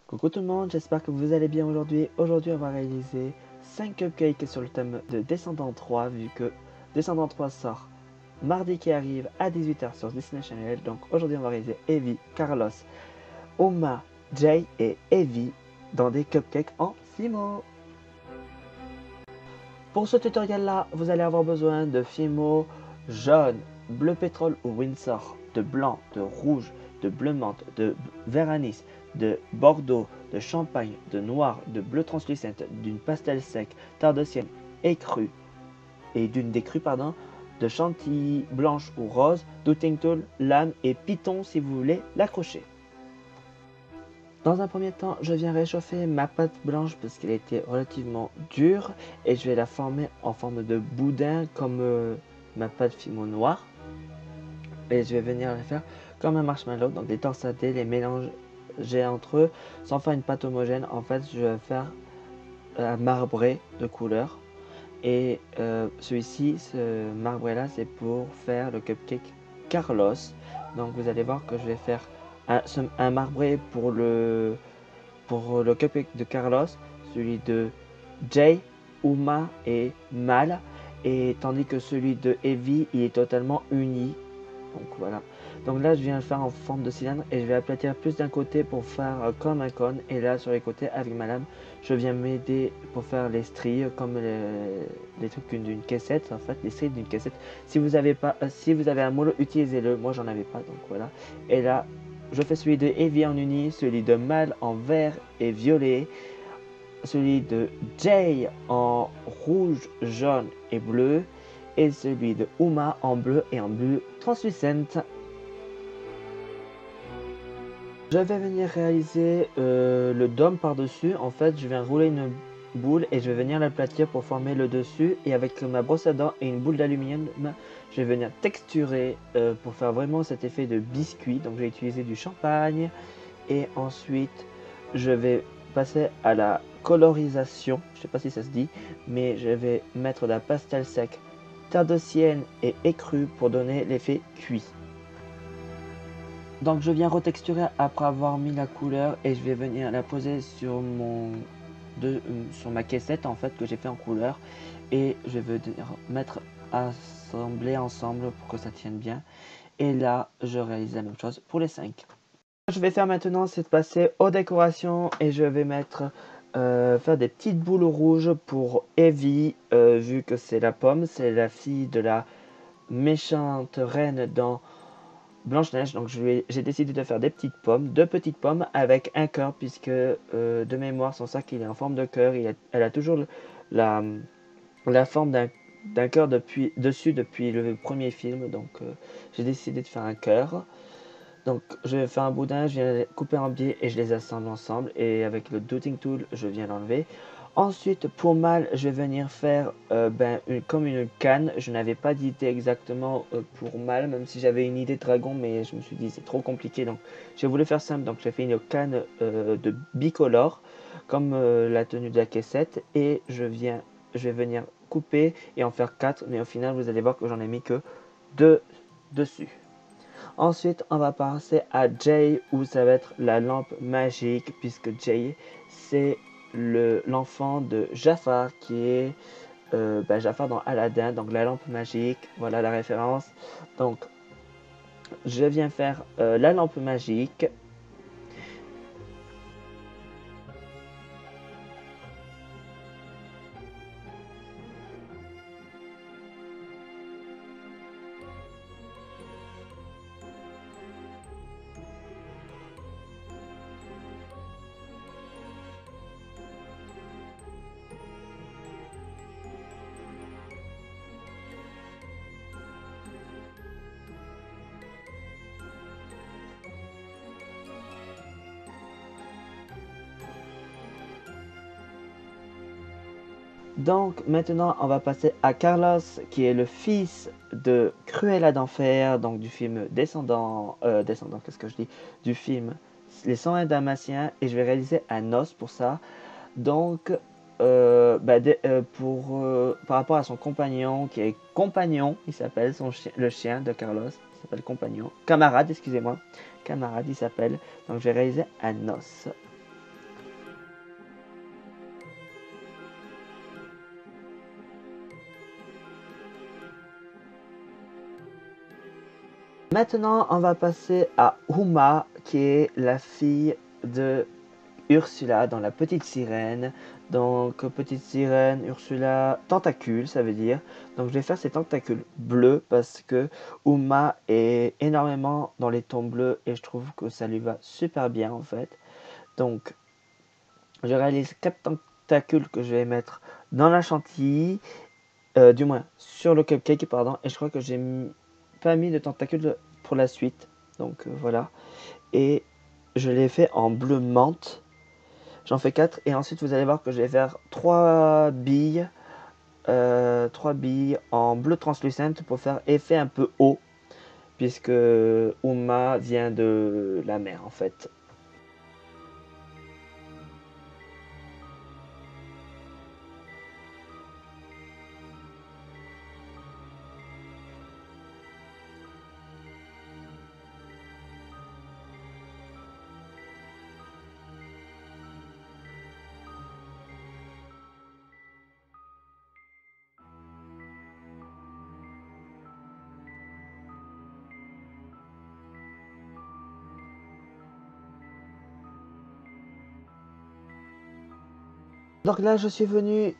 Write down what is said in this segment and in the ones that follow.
Coucou tout le monde, j'espère que vous allez bien aujourd'hui. Aujourd'hui, on va réaliser 5 cupcakes sur le thème de Descendants 3, vu que Descendants 3 sort mardi qui arrive à 18h sur Disney Channel. Donc aujourd'hui, on va réaliser Evie, Carlos, Oma, Jay et Evie dans des cupcakes en Fimo. Pour ce tutoriel-là, vous allez avoir besoin de Fimo jaune, bleu pétrole ou Windsor, de blanc, de rouge, de bleu menthe, de vert anis, de bordeaux, de champagne, de noir, de bleu translucente, d'une pastel sec, tardecienne écrue et d'une décrue pardon, de chantilly blanche ou rose, d'Huttington, lame et python si vous voulez l'accrocher. Dans un premier temps, je viens réchauffer ma pâte blanche parce qu'elle était relativement dure et je vais la former en forme de boudin comme ma pâte Fimo noire. Et je vais venir les faire comme un marshmallow, donc les torsadés, les mélanger entre eux sans faire une pâte homogène. En fait, je vais faire un marbré de couleur. Et celui-ci, ce marbré-là, c'est pour faire le cupcake Carlos. Donc vous allez voir que je vais faire un marbré pour le cupcake de Carlos, celui de Jay, Uma et Mal, et tandis que celui de Evie, il est totalement uni. Donc voilà. Donc là, je viens le faire en forme de cylindre et je vais aplatir plus d'un côté pour faire comme un cône. Et là, sur les côtés, avec ma lame, je viens m'aider pour faire les stries comme les trucs d'une caissette. En fait, les stries d'une caissette. Si vous avez pas, si vous avez un moule, utilisez-le. Moi, j'en avais pas, donc voilà. Et là, je fais celui de Evie en uni, celui de Mal en vert et violet, celui de Jay en rouge, jaune et bleu, et celui de Uma en bleu et en bleu translucente. Je vais venir réaliser le dôme par-dessus. En fait, je vais rouler une boule et je vais venir l'aplatir pour former le dessus. Et avec ma brosse à dents et une boule d'aluminium, je vais venir texturer pour faire vraiment cet effet de biscuit. Donc, je vais utiliser du champagne. Et ensuite, je vais passer à la colorisation. Je ne sais pas si ça se dit, mais je vais mettre de la pastel sec, tardecienne et écrue pour donner l'effet cuit. Donc je viens retexturer après avoir mis la couleur et je vais venir la poser sur sur ma caissette en fait que j'ai fait en couleur et je vais venir mettre assembler ensemble pour que ça tienne bien. Et là je réalise la même chose pour les 5. Ce que je vais faire maintenant, c'est de passer aux décorations et je vais mettre faire des petites boules rouges pour Evie, vu que c'est la pomme, c'est la fille de la méchante reine dans Blanche-Neige. Donc j'ai décidé de faire des petites pommes, deux petites pommes avec un cœur, puisque de mémoire son sac il est en forme de cœur, elle a toujours la, la forme d'un cœur dessus depuis le premier film, donc j'ai décidé de faire un cœur. Donc je vais faire un boudin, je viens les couper en biais et je les assemble ensemble et avec le Dotting Tool je viens l'enlever. Ensuite pour Mal je vais venir faire comme une canne. Je n'avais pas d'idée exactement pour Mal, même si j'avais une idée de dragon, mais je me suis dit c'est trop compliqué, donc j'ai voulu faire simple. Donc j'ai fait une canne de bicolore comme la tenue de la caissette et je vais venir couper et en faire 4, mais au final vous allez voir que j'en ai mis que 2 dessus. Ensuite, on va passer à Jay où ça va être la lampe magique puisque Jay c'est l'enfant de Jafar qui est Jafar dans Aladdin, donc la lampe magique, voilà la référence. Donc je viens faire la lampe magique. Donc maintenant on va passer à Carlos qui est le fils de Cruella d'Enfer, donc du film Descendant, qu'est-ce que je dis, du film Les 101 Dalmatiens, et je vais réaliser un os pour ça. Donc par rapport à son compagnon qui est Compagnon, il s'appelle le chien de Carlos, il s'appelle Compagnon, Camarade, excusez-moi, Camarade il s'appelle, donc je vais réaliser un os. Maintenant, on va passer à Uma, qui est la fille de Ursula dans La Petite Sirène. Donc, Petite Sirène, Ursula, tentacules, ça veut dire. Donc, je vais faire ces tentacules bleus parce que Uma est énormément dans les tons bleus et je trouve que ça lui va super bien en fait. Donc, je réalise 4 tentacules que je vais mettre dans la chantilly, du moins sur le cupcake, pardon. Et je crois que j'ai pas mis de tentacules pour la suite. Donc, voilà. Et je l'ai fait en bleu menthe. J'en fais 4 et ensuite vous allez voir que je vais faire 3 billes, 3 billes en bleu translucent pour faire effet un peu haut puisque Uma vient de la mer en fait. Donc là je suis venu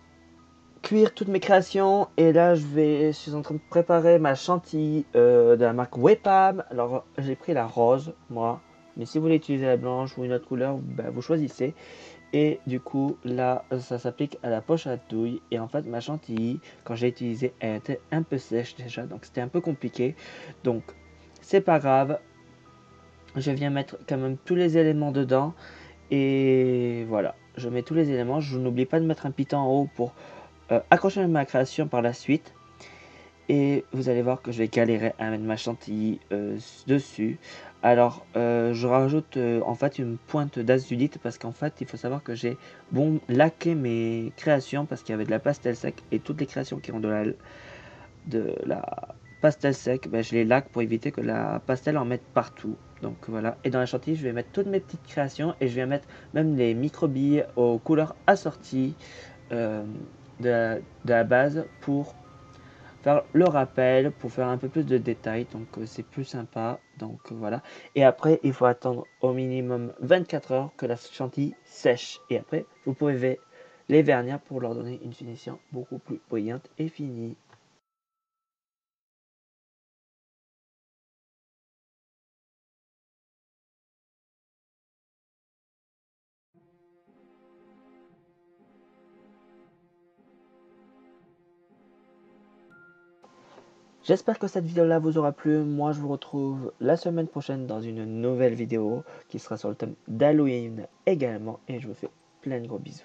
cuire toutes mes créations et là je suis en train de préparer ma chantilly de la marque Wepam. Alors j'ai pris la rose moi, mais si vous voulez utiliser la blanche ou une autre couleur, bah, vous choisissez. Et du coup là ça s'applique à la poche à douille et en fait ma chantilly quand j'ai utilisé elle était un peu sèche déjà donc c'était un peu compliqué, donc c'est pas grave, je viens mettre quand même tous les éléments dedans et voilà, je mets tous les éléments, je n'oublie pas de mettre un piton en haut pour accrocher ma création par la suite. Et vous allez voir que je vais galérer à mettre ma chantilly dessus. Alors je rajoute en fait une pointe d'azulite parce qu'en fait il faut savoir que j'ai laqué mes créations parce qu'il y avait de la pastel sec et toutes les créations qui ont de la pastel sec, ben, je les laque pour éviter que la pastel en mette partout. Donc voilà, et dans la chantilly je vais mettre toutes mes petites créations et je vais mettre même les micro-billes aux couleurs assorties euh, de la base pour faire le rappel, pour faire un peu plus de détails, donc c'est plus sympa, donc voilà. Et après il faut attendre au minimum 24 heures que la chantilly sèche et après vous pouvez les vernir pour leur donner une finition beaucoup plus brillante et finie. J'espère que cette vidéo là vous aura plu. Moi je vous retrouve la semaine prochaine dans une nouvelle vidéo qui sera sur le thème d'Halloween également et je vous fais plein de gros bisous.